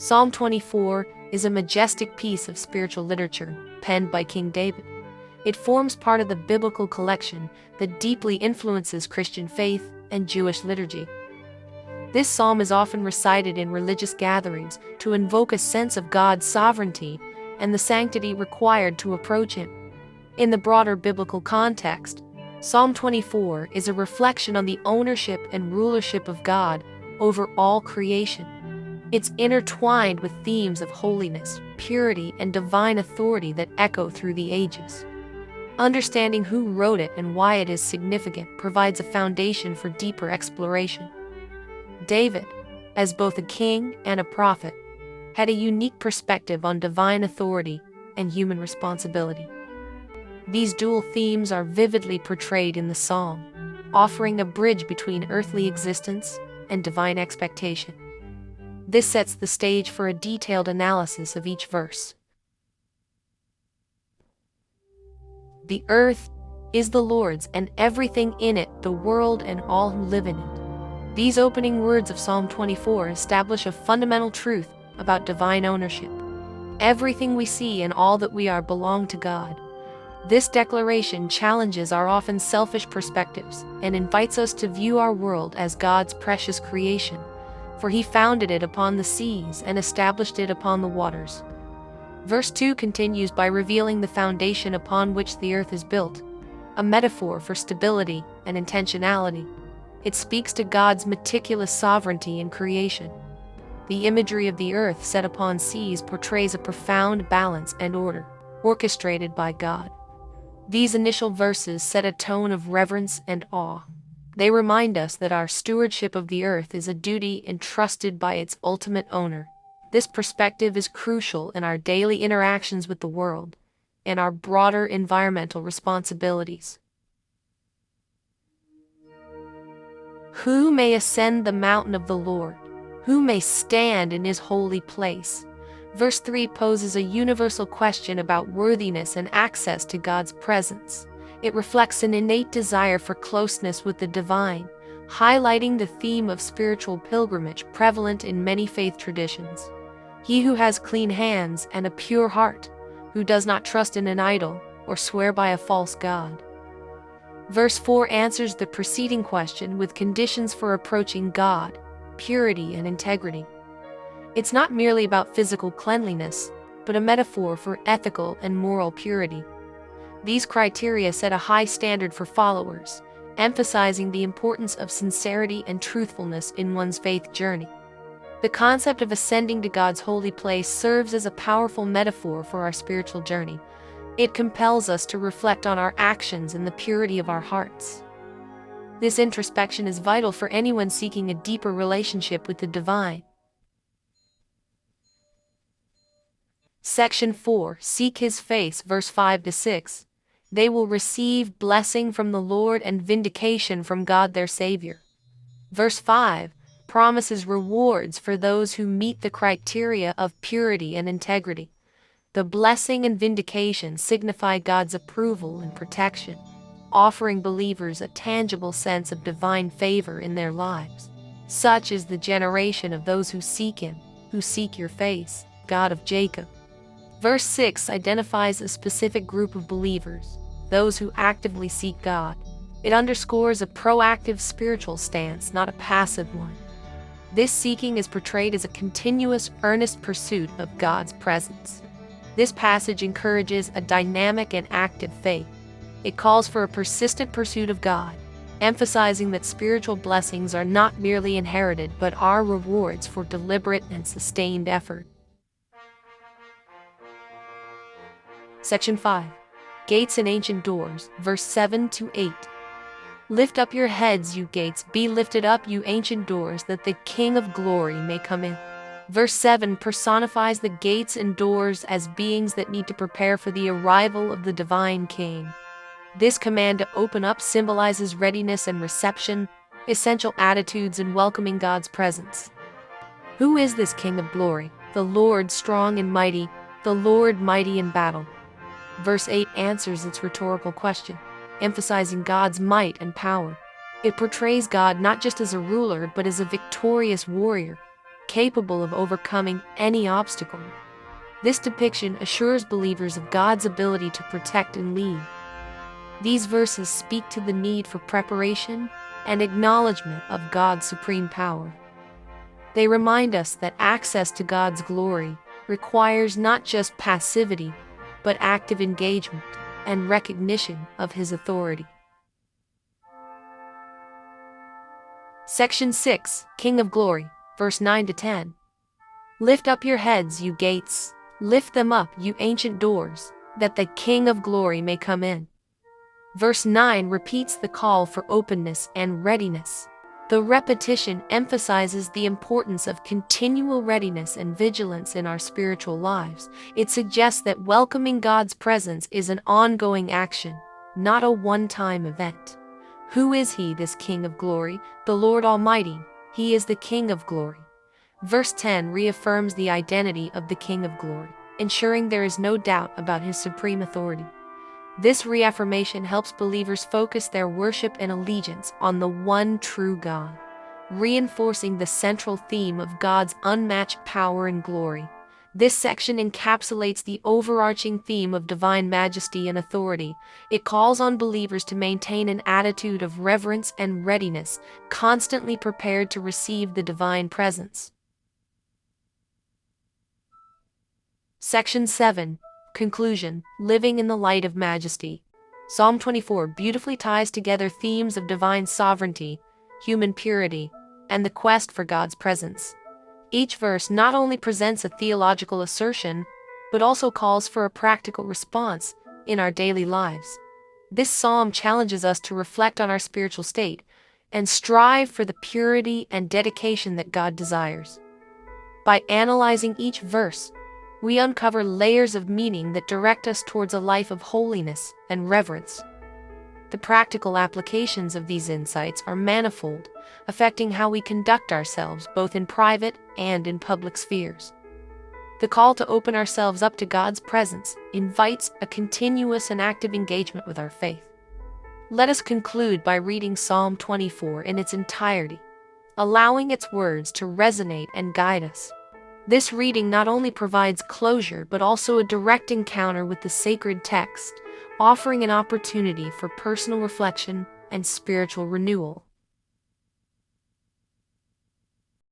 Psalm 24 is a majestic piece of spiritual literature penned by King David. It forms part of the biblical collection that deeply influences Christian faith and Jewish liturgy. This psalm is often recited in religious gatherings to invoke a sense of God's sovereignty and the sanctity required to approach Him. In the broader biblical context, Psalm 24 is a reflection on the ownership and rulership of God over all creation. It's intertwined with themes of holiness, purity, and divine authority that echo through the ages. Understanding who wrote it and why it is significant provides a foundation for deeper exploration. David, as both a king and a prophet, had a unique perspective on divine authority and human responsibility. These dual themes are vividly portrayed in the psalm, offering a bridge between earthly existence and divine expectation. This sets the stage for a detailed analysis of each verse. The earth is the Lord's, and everything in it, the world and all who live in it. These opening words of Psalm 24 establish a fundamental truth about divine ownership. Everything we see and all that we are belong to God. This declaration challenges our often selfish perspectives and invites us to view our world as God's precious creation, for He founded it upon the seas and established it upon the waters. Verse 2 continues by revealing the foundation upon which the earth is built, a metaphor for stability and intentionality. It speaks to God's meticulous sovereignty in creation. The imagery of the earth set upon seas portrays a profound balance and order, orchestrated by God. These initial verses set a tone of reverence and awe. They remind us that our stewardship of the earth is a duty entrusted by its ultimate owner. This perspective is crucial in our daily interactions with the world and our broader environmental responsibilities. Who may ascend the mountain of the Lord? Who may stand in His holy place? Verse 3 poses a universal question about worthiness and access to God's presence. It reflects an innate desire for closeness with the divine, highlighting the theme of spiritual pilgrimage prevalent in many faith traditions. He who has clean hands and a pure heart, who does not trust in an idol or swear by a false god. Verse 4 answers the preceding question with conditions for approaching God: purity and integrity. It's not merely about physical cleanliness, but a metaphor for ethical and moral purity. These criteria set a high standard for followers, emphasizing the importance of sincerity and truthfulness in one's faith journey. The concept of ascending to God's holy place serves as a powerful metaphor for our spiritual journey. It compels us to reflect on our actions and the purity of our hearts. This introspection is vital for anyone seeking a deeper relationship with the divine. Section 4, Seek His face, verse 5-6. They will receive blessing from the Lord and vindication from God their Savior. Verse 5 promises rewards for those who meet the criteria of purity and integrity. The blessing and vindication signify God's approval and protection, offering believers a tangible sense of divine favor in their lives. Such is the generation of those who seek Him, who seek your face, God of Jacob. Verse 6 identifies a specific group of believers, those who actively seek God. It underscores a proactive spiritual stance, not a passive one. This seeking is portrayed as a continuous, earnest pursuit of God's presence. This passage encourages a dynamic and active faith. It calls for a persistent pursuit of God, emphasizing that spiritual blessings are not merely inherited but are rewards for deliberate and sustained effort. Section 5, Gates and Ancient Doors, verse 7-8. Lift up your heads, you gates, be lifted up, you ancient doors, that the King of glory may come in. Verse 7 personifies the gates and doors as beings that need to prepare for the arrival of the divine King. This command to open up symbolizes readiness and reception, essential attitudes in welcoming God's presence. Who is this King of glory? The Lord strong and mighty, the Lord mighty in battle. Verse 8 answers its rhetorical question, emphasizing God's might and power. It portrays God not just as a ruler but as a victorious warrior. capable of overcoming any obstacle. This depiction assures believers of God's ability to protect and lead. These verses speak to the need for preparation and acknowledgement of God's supreme power. They remind us that access to God's glory requires not just passivity, but active engagement and recognition of His authority. Section 6, King of Glory, verse 9-10. Lift up your heads, you gates, lift them up, you ancient doors, that the King of Glory may come in. Verse 9 repeats the call for openness and readiness. The repetition emphasizes the importance of continual readiness and vigilance in our spiritual lives. It suggests that welcoming God's presence is an ongoing action, not a one-time event. Who is He, this King of Glory? The Lord Almighty. He is the King of Glory. Verse 10 reaffirms the identity of the King of Glory, ensuring there is no doubt about His supreme authority. This reaffirmation helps believers focus their worship and allegiance on the one true God, reinforcing the central theme of God's unmatched power and glory. This section encapsulates the overarching theme of divine majesty and authority. It calls on believers to maintain an attitude of reverence and readiness, constantly prepared to receive the divine presence. Section 7. Conclusion, living in the light of majesty. Psalm 24 beautifully ties together themes of divine sovereignty, human purity, and the quest for God's presence. Each verse not only presents a theological assertion, but also calls for a practical response in our daily lives. This psalm challenges us to reflect on our spiritual state and strive for the purity and dedication that God desires. By analyzing each verse, we uncover layers of meaning that direct us towards a life of holiness and reverence. The practical applications of these insights are manifold, affecting how we conduct ourselves both in private and in public spheres. The call to open ourselves up to God's presence invites a continuous and active engagement with our faith. Let us conclude by reading Psalm 24 in its entirety, allowing its words to resonate and guide us. This reading not only provides closure but also a direct encounter with the sacred text, offering an opportunity for personal reflection and spiritual renewal.